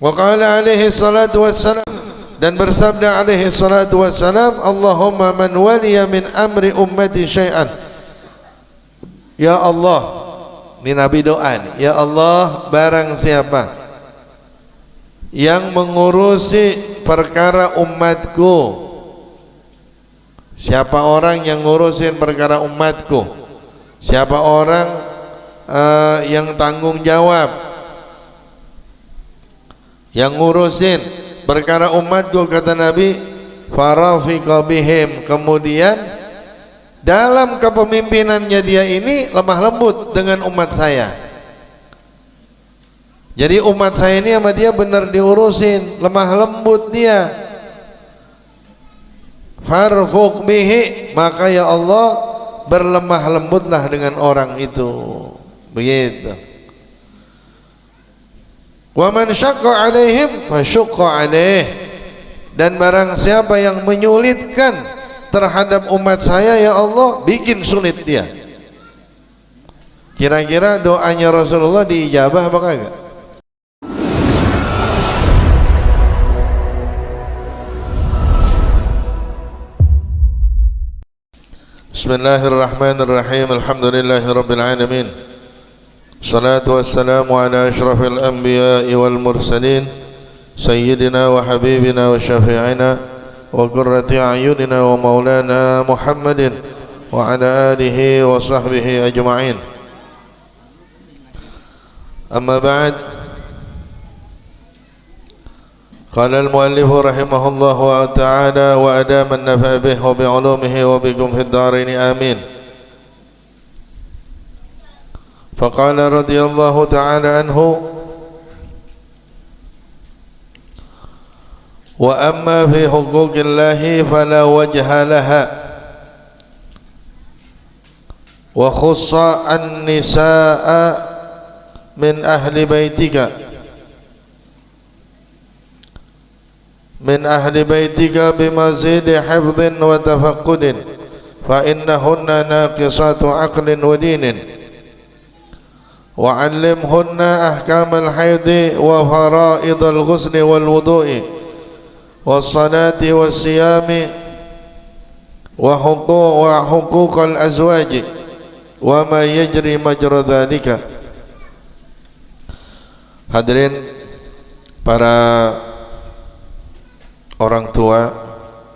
Wa qala alaihi salatu wassalam, dan bersabda alaihi salatu wassalam, Allahumma man waliya min amri ummati syai'an. Ya Allah, ini Nabi doa nih. Ya Allah, barang siapa yang mengurusi perkara umatku, siapa orang yang ngurusin perkara umatku, siapa orang yang tanggung jawab, yang ngurusin perkara umatku, kata Nabi, farafiqa bihim, kemudian dalam kepemimpinannya dia ini lemah lembut dengan umat saya. Jadi umat saya ini sama dia benar diurusin, lemah lembut dia. Farfuq bihi, maka ya Allah berlemah lembutlah dengan orang itu. Begitu. Wa man syaqqa alaihim fasyaqqa alaih, dan barang siapa yang menyulitkan terhadap umat saya, ya Allah bikin sulit dia. Kira-kira doanya Rasulullah diijabah apa kagak? Bismillahirrahmanirrahim. Alhamdulillahirabbil alamin. Salatu wassalamu ala asyrafil anbiya'i wal mursalin, sayyidina wa habibina wa syafi'ina wa qurrati a'yunina wa maulana Muhammadin wa ala alihi wa sahbihi ajma'in. Amma ba'd. Qala al-muallif rahimahullahu ta'ala wa adama an-nafa' bihi wa bi'ulumihi wa bikum fid dharain amin. Faqala radhiyallahu ta'ala anhu, wa amma fi huquqillahi fala wajha laha, wa khussa an-nisaa min ahli baitika بمزيد حفظ وتفقد فإنهن ناقصات عقل ودين وعلمهن أحكام الحيض وفرائض الغسل والوضوء والصلاة والصيام وحقوق الأزواج وما يجري مجرى ذلك. Hadirin para orang tua,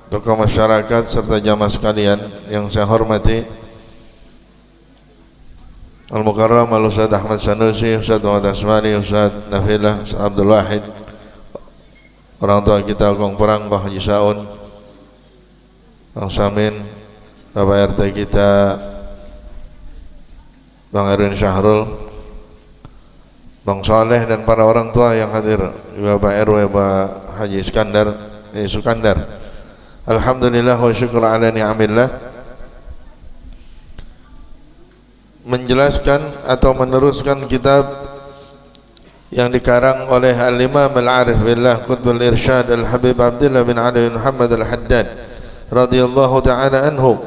tokoh masyarakat serta jamaah sekalian yang saya hormati, Al-Mukarram Al-Ustaz Ahmad Sanusi, Ustaz Muhammad Asmani, Ustaz Nafilah, Ustaz Abdul Wahid, orang tua kita Kong Perang, Pak Haji Saun, Bang Samin, Bapak RT kita Bang Erwin Syahrul, Bang Saleh, dan para orang tua yang hadir, juga Pak RW, Pak Haji Sukandar. Alhamdulillah wa syukur ala ni'amillah. Menjelaskan atau meneruskan kitab yang dikarang oleh Al-Imam Al-Arif Billah Qutbul Irsyad Al-Habib Abdullah bin Ali bin Muhammad Al-Haddad radhiyallahu ta'ala anhu.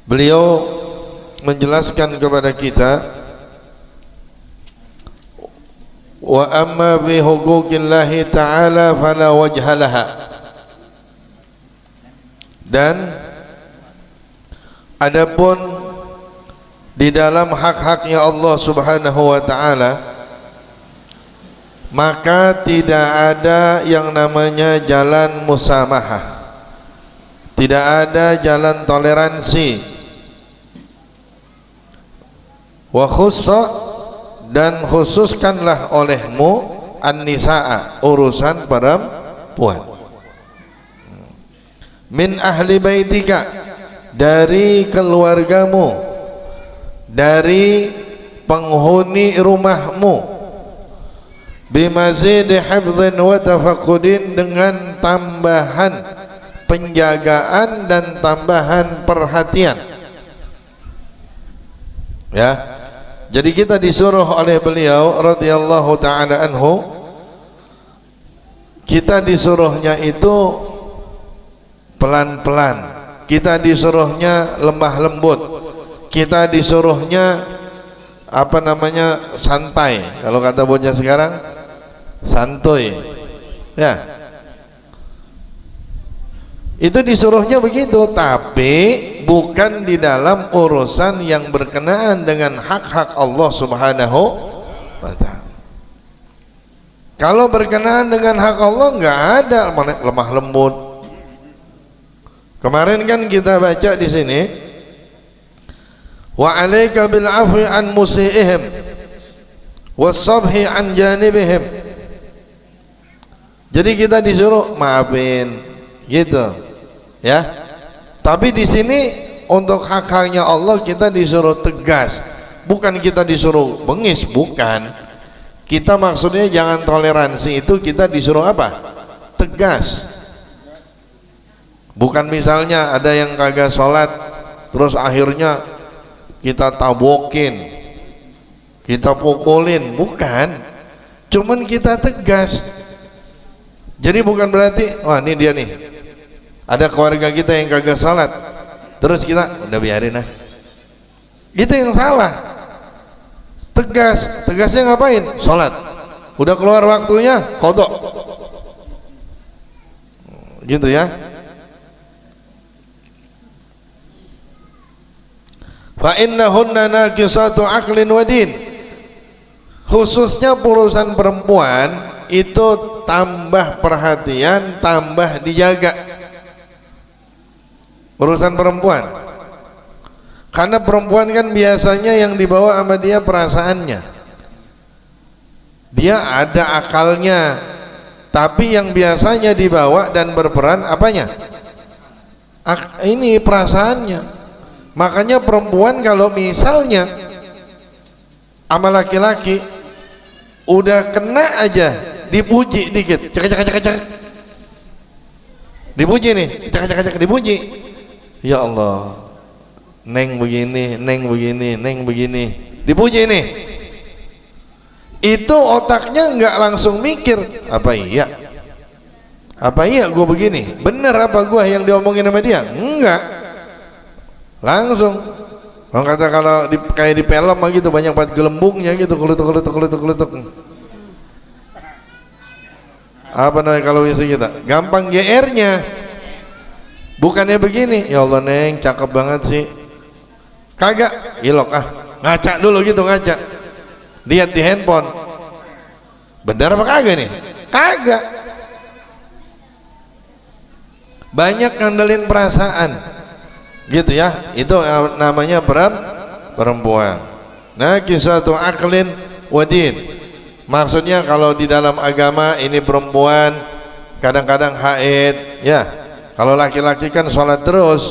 Beliau menjelaskan kepada kita, wa amma bi huquqillahi ta'ala fala wajha laha, dan adapun di dalam hak-haknya Allah Subhanahu wa ta'ala, maka tidak ada yang namanya jalan musamahah, tidak ada jalan toleransi. Wa khussa, dan khususkanlah olehmu an-nisaa, urusan perempuan, min ahli baitika, dari keluargamu, dari penghuni rumahmu, bimazid hifdhin wa tafaqqudin, dengan tambahan penjagaan dan tambahan perhatian. Ya, jadi kita disuruh oleh beliau radhiyallahu ta'ala anhu, kita disuruhnya itu pelan-pelan, kita disuruhnya lemah lembut, kita disuruhnya apa namanya, santai. Kalau kata bocah sekarang, santuy. Ya, itu disuruhnya begitu, tapi bukan di dalam urusan yang berkenaan dengan hak-hak Allah Subhanahu wa ta'ala. Kalau berkenaan dengan hak Allah nggak ada lemah lembut. Kemarin kan kita baca di sini, wa 'alaika bil 'afwi an musiihim was-sabhi an janibihim. Jadi kita disuruh maafin gitu ya. Tapi di sini untuk hak-haknya Allah kita disuruh tegas, bukan kita disuruh bengis, bukan. Kita maksudnya jangan toleransi, itu kita disuruh apa? Tegas. Bukan misalnya ada yang kagak sholat terus akhirnya kita tabokin, kita pukulin, bukan. Cuman kita tegas. Jadi bukan berarti wah ini dia nih, ada keluarga kita yang kagak sholat terus kita udah biarin lah, itu yang salah. Tegas, tegasnya ngapain? Sholat. Udah keluar waktunya, qadha. Gitu ya. Fa innahunna naqisatu aqlin wa din. Khususnya urusan perempuan itu tambah perhatian, tambah dijaga. Urusan perempuan. Karena perempuan kan biasanya yang dibawa sama dia perasaannya. Dia ada akalnya, tapi yang biasanya dibawa dan berperan apanya? Ini perasaannya. Makanya perempuan kalau misalnya sama laki-laki udah kena aja, dipuji dikit, cek, dipuji nih, cek, dipuji. Ya Allah, neng begini, neng begini, neng begini, dipuji nih. Itu otaknya nggak langsung mikir, apa iya gue begini, bener apa gue yang diomongin sama dia? Enggak, langsung. Orang kata kalau kayak di film gitu banyak banget gelembungnya gitu, kelutuk. Apa namanya kalau bisa kita? Gampang GR-nya. Bukannya begini, ya Allah neng cakep banget sih. Kagak, ilok ngaca dulu gitu, ngaca lihat di handphone, benar apa kagak nih? Kagak. Banyak ngandelin perasaan gitu ya, itu namanya perempuan. Nah, kisatu aqlin wadin, maksudnya kalau di dalam agama ini perempuan kadang-kadang haid ya. Kalau laki-laki kan sholat terus,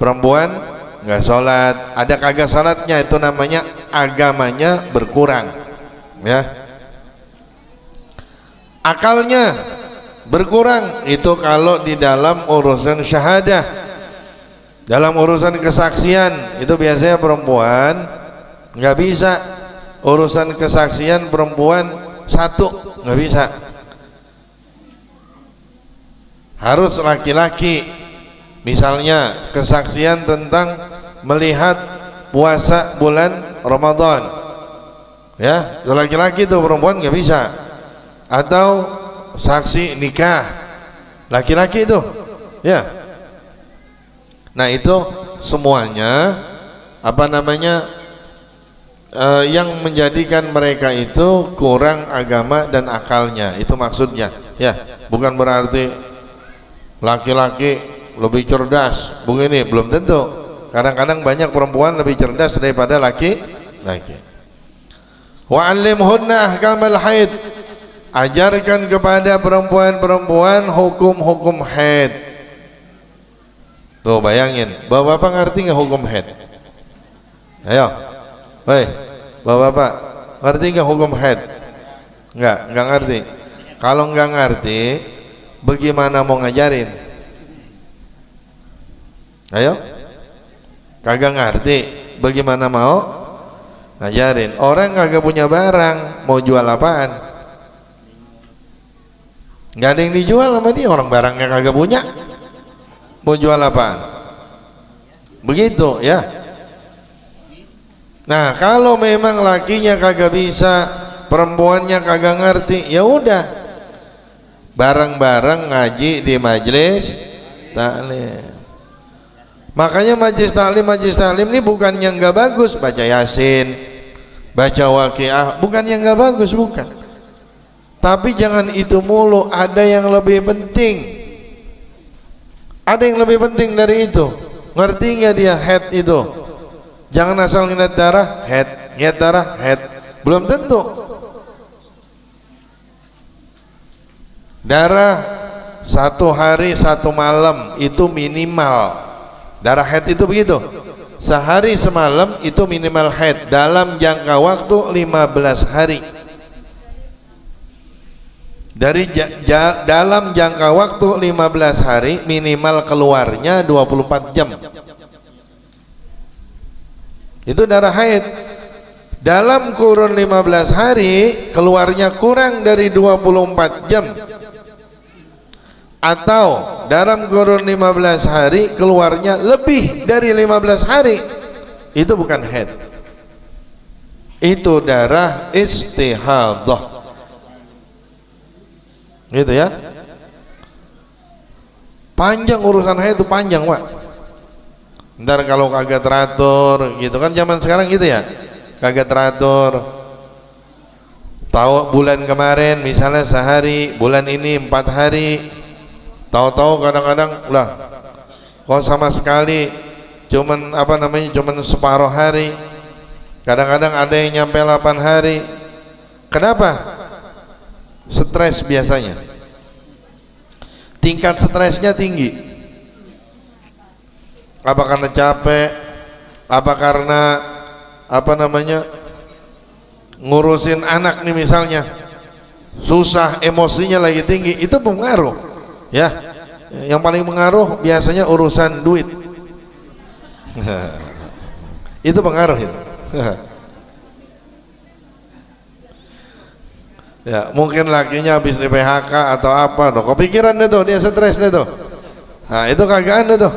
perempuan nggak sholat, ada kagak sholatnya, itu namanya agamanya berkurang ya. Akalnya berkurang itu kalau di dalam urusan syahadah, dalam urusan kesaksian itu biasanya perempuan nggak bisa. Urusan kesaksian perempuan satu nggak bisa, harus laki-laki. Misalnya kesaksian tentang melihat puasa bulan Ramadan ya, laki-laki tuh, perempuan nggak bisa. Atau saksi nikah, laki-laki itu ya. Nah itu semuanya apa namanya yang menjadikan mereka itu kurang agama dan akalnya, itu maksudnya ya. Bukan berarti laki-laki lebih cerdas begini, belum tentu. Kadang-kadang banyak perempuan lebih cerdas daripada laki-laki. Wa 'allimhunna ahkamal haid, ajarkan kepada perempuan-perempuan hukum-hukum haid. Tuh bayangin, bapak-bapak ngerti nggak hukum haid? Ayo, bapak-bapak ngerti nggak hukum haid? Nggak ngerti. Kalau nggak ngerti, bagaimana mau ngajarin? Ayo, kagak ngerti, bagaimana mau ngajarin? Orang kagak punya barang, mau jual apaan? Nggak ada yang dijual sama dia, orang barangnya kagak punya, mau jual apaan? Begitu ya. Nah, kalau memang lakinya kagak bisa, perempuannya kagak ngerti, ya udah bareng-bareng ngaji di majelis taklim. Makanya majelis taklim ini bukannya nggak bagus, baca yasin, baca waqiah, bukannya nggak bagus, bukan. Tapi jangan itu mulu, ada yang lebih penting. Ada yang lebih penting dari itu. Ngerti nggak dia head itu? Jangan asal ngeliat darah, head, ngeliat darah, head. Belum tentu. Darah 1 hari 1 malam itu minimal. Darah head itu begitu. Sehari semalam itu minimal head dalam jangka waktu 15 hari. Dari dalam jangka waktu 15 hari minimal keluarnya 24 jam. Itu darah haid. Dalam kurun 15 hari keluarnya kurang dari 24 jam, atau dalam kurun 15 hari keluarnya lebih dari 15 hari, itu bukan haid, itu darah istihadah. Gitu ya. Panjang urusan haid itu, panjang, Pak. Ntar kalau kagak teratur gitu kan, zaman sekarang gitu ya, kagak teratur, tahu bulan kemarin misalnya sehari, bulan ini 4 hari, tahu-tahu kadang-kadang lah kok sama sekali cuman cuman separuh hari, kadang-kadang ada yang nyampe 8 hari. Kenapa? Stres biasanya, tingkat stresnya tinggi. Apa karena capek, apa karena ngurusin anak nih misalnya, susah, emosinya lagi tinggi, itu pengaruh ya. Yang paling mengaruh biasanya urusan duit. Itu pengaruh itu. Ya, mungkin lakinya habis di PHK atau apa, kepikiran deh tuh, dia stres deh tuh. Nah, itu kagak ada tuh,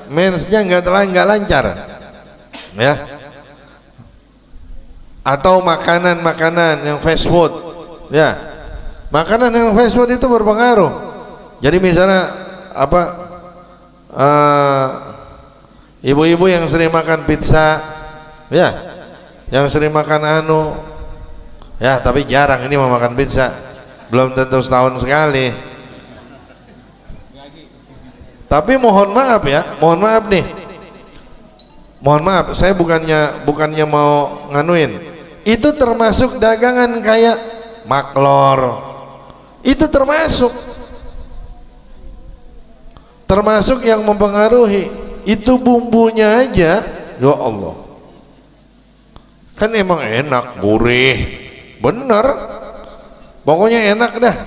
mensnya nggak lancar ya. Atau makanan yang fast food ya, makanan yang fast food itu berpengaruh. Jadi misalnya ibu-ibu yang sering makan pizza ya, yang sering makan ya, tapi jarang ini mau makan pizza, belum tentu setahun sekali. Tapi mohon maaf ya, mohon maaf, saya bukannya mau nganuin, itu termasuk dagangan kayak maklor, itu termasuk yang mempengaruhi. Itu bumbunya aja, ya Allah, kan emang enak, gurih, bener, pokoknya enak dah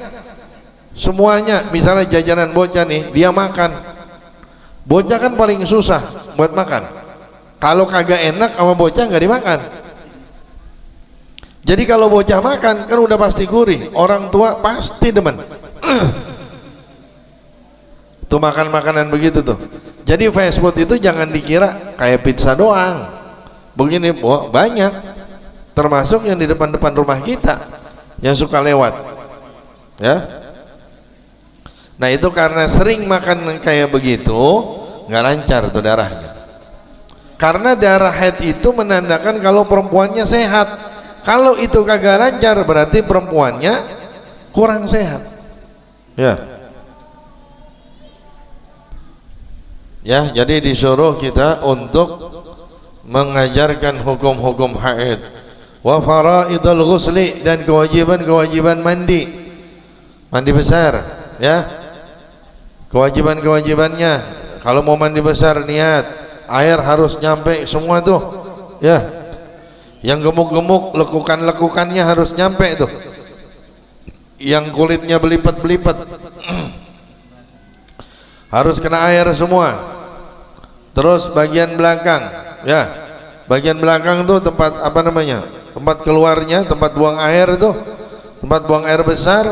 semuanya. Misalnya jajanan bocah nih, dia makan, bocah kan paling susah buat makan, kalau kagak enak sama bocah nggak dimakan. Jadi kalau bocah makan kan udah pasti gurih, orang tua pasti demen. Tuh makan makanan begitu tuh. Jadi fast food itu jangan dikira kayak pizza doang begini, banyak, termasuk yang di depan-depan rumah kita yang suka lewat ya. Nah, itu karena sering makan kayak begitu, nggak lancar tuh darahnya. Karena darah haid itu menandakan kalau perempuannya sehat. Kalau itu kagak lancar, berarti perempuannya kurang sehat. Ya, jadi disuruh kita untuk mengajarkan hukum-hukum haid. Wa faraidul ghusli, dan kewajiban-kewajiban mandi besar ya. Kewajibannya, kalau mau mandi besar, niat air harus nyampe semua tuh ya. Yang gemuk-gemuk, lekukannya harus nyampe tuh. Yang kulitnya belipet harus kena air semua. Terus bagian belakang ya, bagian belakang tuh tempat tempat keluarnya, tempat buang air tuh, tempat buang air besar,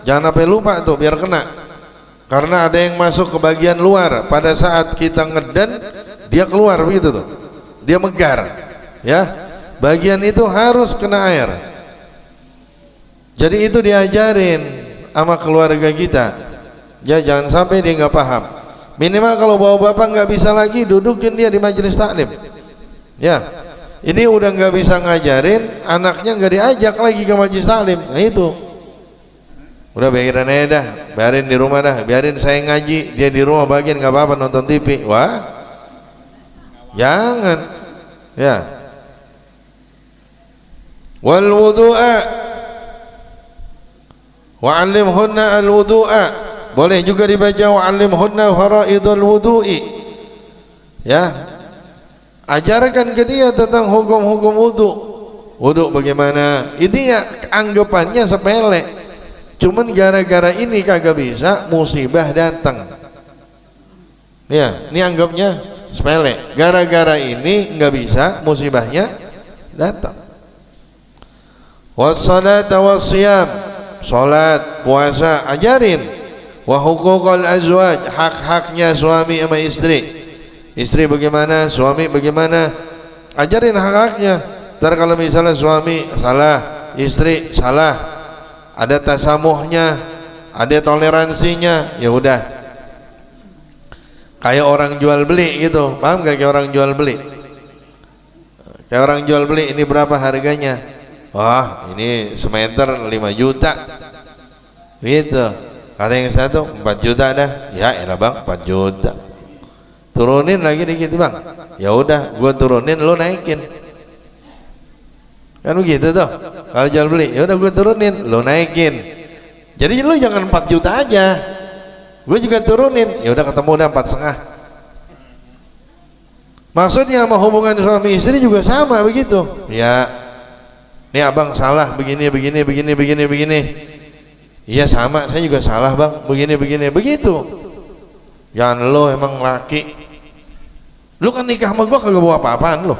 jangan sampai lupa tuh biar kena. Karena ada yang masuk ke bagian luar pada saat kita ngeden, dia keluar begitu tuh. dia megar, ya. Bagian itu harus kena air. Jadi itu diajarin sama keluarga kita. Ya, jangan sampai dia nggak paham. Minimal kalau bawa bapak nggak bisa lagi, dudukin dia di majelis taklim. Ya, ini udah nggak bisa ngajarin, anaknya nggak diajak lagi ke majelis taklim. Nah itu, udah biarin aja dah, biarin di rumah dah, biarin saya ngaji, dia di rumah bagian nggak apa-apa nonton TV. Wah, jangan, ya. Wal wudu'a, wa'allimhunna al wudu'a. Boleh juga dibaca wa'allimhunna faraidul wudu'i. Ya, ajarkan ke dia tentang hukum-hukum wudu. Wudu bagaimana? Ini ya anggapannya sepele. Cuman gara-gara ini kagak bisa, musibah datang. Ya, ini anggapnya sepele. Gara-gara ini nggak bisa, musibahnya datang. Wassalata wassiyam, salat, puasa, ajarin. Wa huquqal azwaj, hak-haknya suami sama istri. Istri bagaimana, suami bagaimana, ajarin hak-haknya. Ntar kalau misalnya suami salah, istri salah, ada tasamuhnya, ada toleransinya, ya udah. Kayak orang jual beli gitu, paham gak? Kayak orang jual beli. Kayak orang jual beli, ini berapa harganya? Wah, ini semeter 5 juta. Gitu. Kata yang satu 4 juta dah. Ya elah bang, 4 juta. Turunin lagi dikit bang. Ya udah, gua turunin, lo naikin. Kan begitu tuh. Kalau jual beli, ya udah gua turunin, lo naikin. Jadi lo jangan 4 juta aja. Gue juga turunin. Ya udah ketemu dah 4,5. Maksudnya sama hubungan suami istri juga sama begitu. Ya. Nih abang salah begini. Iya sama, saya juga salah bang, begini begitu. Jangan lo emang laki. Lu kan nikah sama gua kagak bawa apa-apaan lo.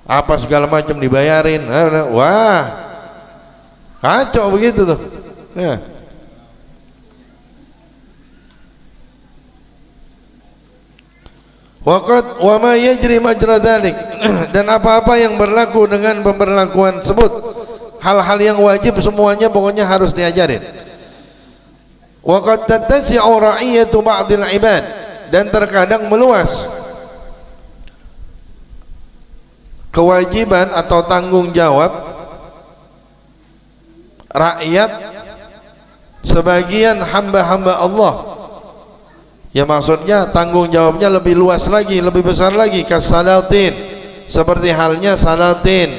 Apa segala macam dibayarin. Wah, kacau begitu tuh. Ya. Waqad wa ma yajri majra dzalik, dan apa-apa yang berlaku dengan pemberlakuan tersebut, hal-hal yang wajib semuanya pokoknya harus diajarin. Waqad tattasi'u ra'iyatu ba'dil ibad, dan terkadang meluas kewajiban atau tanggung jawab rakyat sebagian hamba-hamba Allah. Ya maksudnya tanggung jawabnya lebih luas lagi, lebih besar lagi. Kasalatin, seperti halnya salatin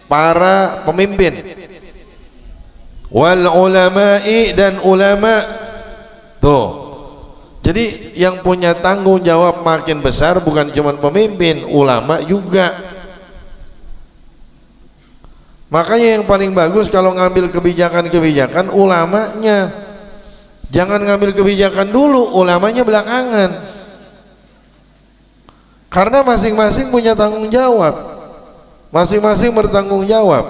para pemimpin. Wal ulama'i, dan ulama. Tuh. Jadi yang punya tanggung jawab makin besar bukan cuma pemimpin, ulama juga. Makanya yang paling bagus kalau ngambil kebijakan-kebijakan ulamanya. Jangan ngambil kebijakan dulu, ulamanya belakangan. Karena masing-masing punya tanggung jawab. Masing-masing bertanggung jawab.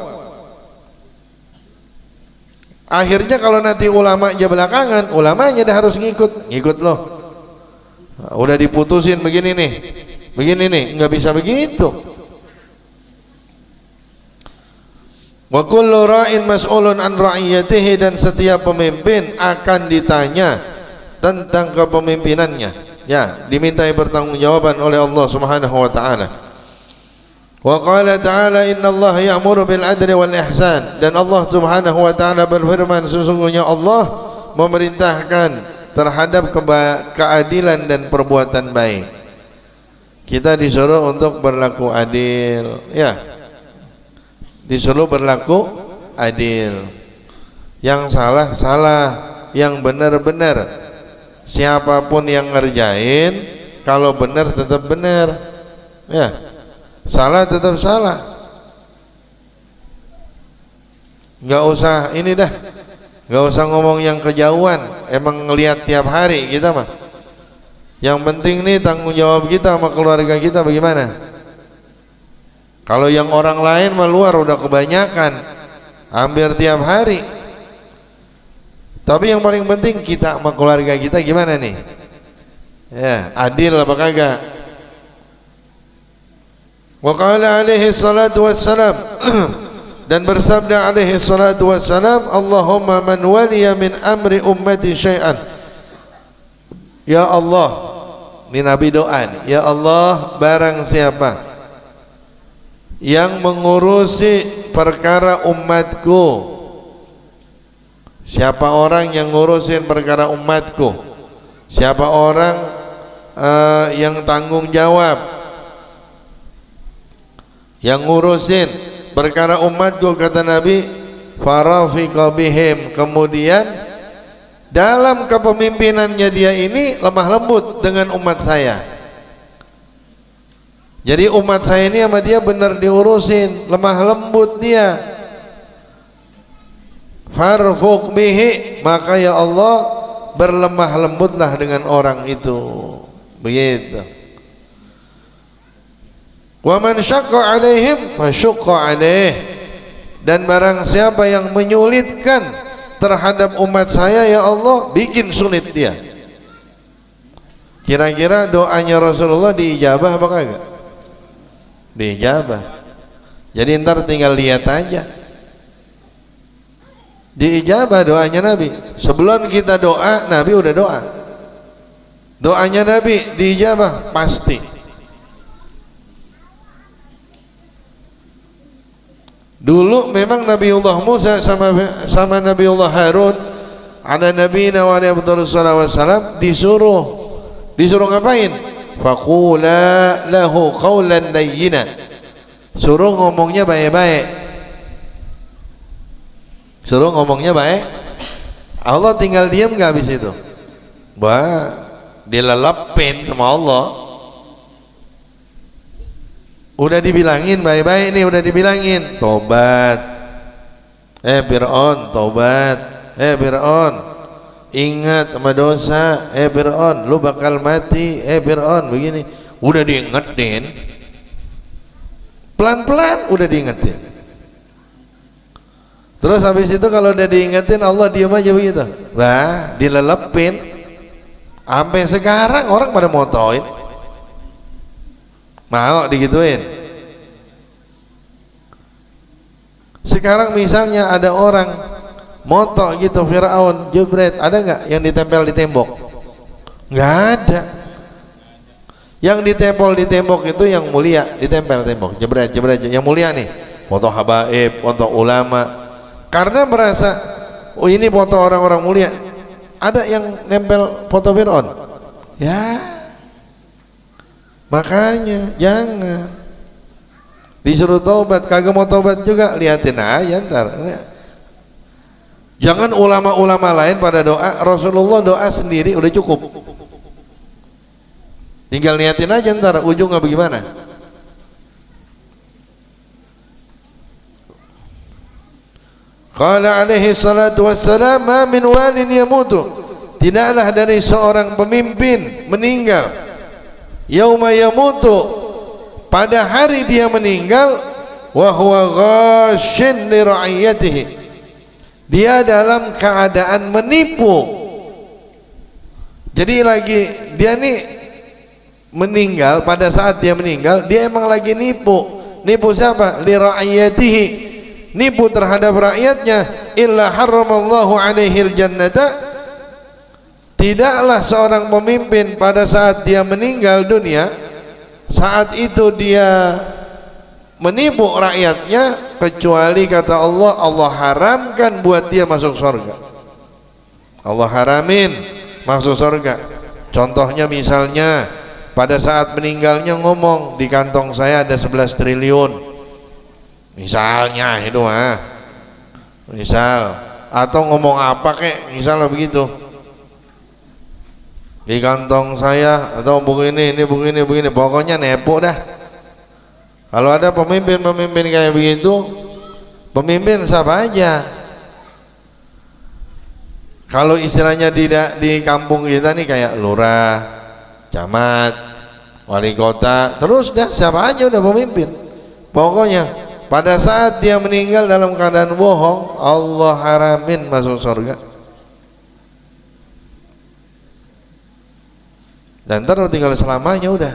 Akhirnya kalau nanti ulamanya belakangan, ulamanya dah harus ngikut loh. Udah diputusin begini nih, nggak bisa begitu. Wa kullu ra'in mas'ulun an ra'iyatihi, dan setiap pemimpin akan ditanya tentang kepemimpinannya. Ya, dimintai pertanggungjawaban oleh Allah Subhanahu wa taala. Wa qala ta'ala innallaha ya'muru bil adli wal ihsan, dan Allah Subhanahu wa taala berfirman, sesungguhnya Allah memerintahkan terhadap keadilan dan perbuatan baik. Kita disuruh untuk berlaku adil, ya. Disuruh berlaku adil. Yang salah, yang benar. Siapapun yang ngerjain, kalau benar tetap benar, ya. Salah tetap salah. Nggak usah ini dah, nggak usah ngomong yang kejauhan. Emang ngelihat tiap hari kita mah. Yang penting nih tanggung jawab kita sama keluarga kita bagaimana. Kalau yang orang lain mah luar udah kebanyakan, hampir tiap hari. Tapi yang paling penting kita sama keluarga kita gimana nih? Ya, adil apa kagak? Wa qala alaihi salatu wassalam dan bersabda alaihi salatu wassalam, Allahumma man waliya min amri ummati syai'an. Ya Allah, ini Nabi doa nih. Ya Allah, barang siapa yang mengurusi perkara umatku, siapa orang yang ngurusin perkara umatku, siapa orang yang tanggung jawab, yang ngurusin perkara umatku, kata Nabi, farafiqa bihim, kemudian dalam kepemimpinannya dia ini lemah lembut dengan umat saya. Jadi umat saya ini sama dia benar diurusin, lemah lembut dia. Farfuq bihi, maka ya Allah berlemah lembutlah dengan orang itu. Begitu. Wa man syaqqa alaihim fasyuqqa alaih, dan barang siapa yang menyulitkan terhadap umat saya, ya Allah bikin sulit dia. Kira-kira doanya Rasulullah diijabah apa kagak? Diijabah. Jadi ntar tinggal lihat aja, diijabah doanya Nabi. Sebelum kita doa, Nabi udah doa. Doanya Nabi diijabah pasti. Dulu memang Nabiullah Musa sama Nabiullah Harun, ada Nabi Nawali Abdul Sallallahu disuruh ngapain? Faqula lahu qawlan layyina, suruh ngomongnya baik-baik, suruh ngomongnya baik. Allah tinggal diam nggak habis itu? Wah, dilelepin sama Allah. Udah dibilangin baik-baik nih, udah dibilangin tobat. Fir'aun tobat. Fir'aun ingat sama dosa. Fir'aun lu bakal mati. Fir'aun begini. Udah diingetin, pelan-pelan udah diingetin. Terus habis itu kalau udah diingetin, Allah diam aja begitu. Lah dilelepin. Sampai sekarang orang pada motoin, mau digituin. Sekarang misalnya ada orang moto gitu, Fir'aun jebret, ada nggak yang ditempel di tembok? Nggak ada. Yang ditempel di tembok itu yang mulia, ditempel tembok, jebret jebret. Yang mulia nih, foto habaib, foto ulama. Karena merasa, oh ini foto orang-orang mulia. Ada yang nempel foto Fir'aun? Ya, makanya jangan. Disuruh taubat, kagak mau taubat juga, liatin aja ntar. Jangan ulama-ulama lain pada doa, Rasulullah doa sendiri udah cukup. Tinggal liatin aja ntar ujungnya bagaimana. Qala alaihi salatu wassalam, ma min walin yamutu, tidaklah dari seorang pemimpin meninggal, yauma yamutu, pada hari dia meninggal, wa huwa ghashin li ra'iyatihi, dia dalam keadaan menipu. Jadi lagi dia nih meninggal, pada saat dia meninggal dia emang lagi nipu. Nipu siapa? Li ra'iyatihi, nipu terhadap rakyatnya. Illa harramallahu alaihil jannata, tidaklah seorang pemimpin pada saat dia meninggal dunia, saat itu dia menipu rakyatnya, kecuali kata Allah, Allah haramkan buat dia masuk surga. Allah haramin masuk surga. Contohnya misalnya pada saat meninggalnya ngomong, di kantong saya ada 11 triliun misalnya, itu misal, atau ngomong apa kek misalnya begitu, di kantong saya, atau begini, ini begini, pokoknya nepo dah. Kalau ada pemimpin kayak begitu, pemimpin siapa aja. Kalau istilahnya di kampung kita nih kayak lurah, camat, wali kota, terus dah siapa aja udah pemimpin. Pokoknya pada saat dia meninggal dalam keadaan bohong, Allah haramin masuk surga. Dan ntar tinggal selamanya udah.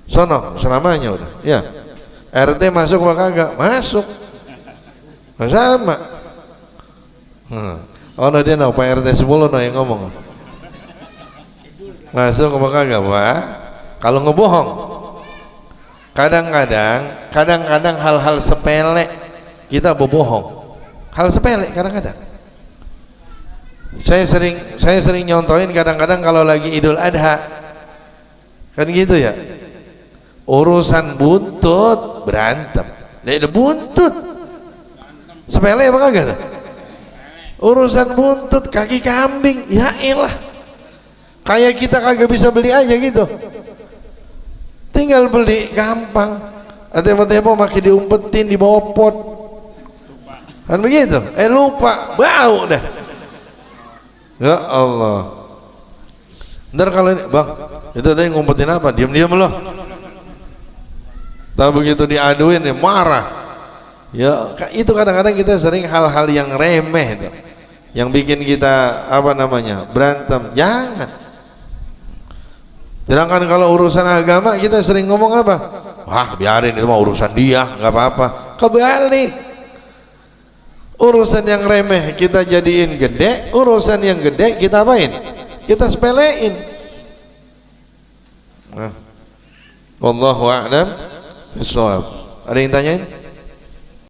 Sono selamanya udah. Ya. RT masuk apa kagak? Masuk. Sama. Oh no dia no Pak RT 10 no yang ngomong. Masuk apa kagak? Wah. Kalau ngebohong. Kadang-kadang hal-hal sepele kita berbohong. Hal sepele kadang-kadang. Saya sering nyontohin kadang-kadang kalau lagi Idul Adha. Kan gitu ya. Urusan buntut berantem. Dia buntut. Sepele apa kagak tuh? Urusan buntut kaki kambing, ya elah. Kayak kita kagak bisa beli aja gitu. Tinggal beli gampang. Tempo makin diumpetin di bawah pot. Kan begitu? Lupa, bau dah. Ya Allah. Ntar kalau ini, bang, itu tadi ngumpetin apa? Diam-diam loh. Tak begitu diaduin ya marah. Ya itu kadang-kadang kita sering hal-hal yang remeh itu, yang bikin kita apa namanya berantem. Jangan. Sedangkan kalau urusan agama kita sering ngomong apa? Wah biarin itu mah urusan dia, nggak apa-apa. Kebalik. Urusan yang remeh kita jadiin gede, urusan yang gede kita apain? Kita sepelein. Nah, wallahu a'lam bishawab. Ada yang tanyain?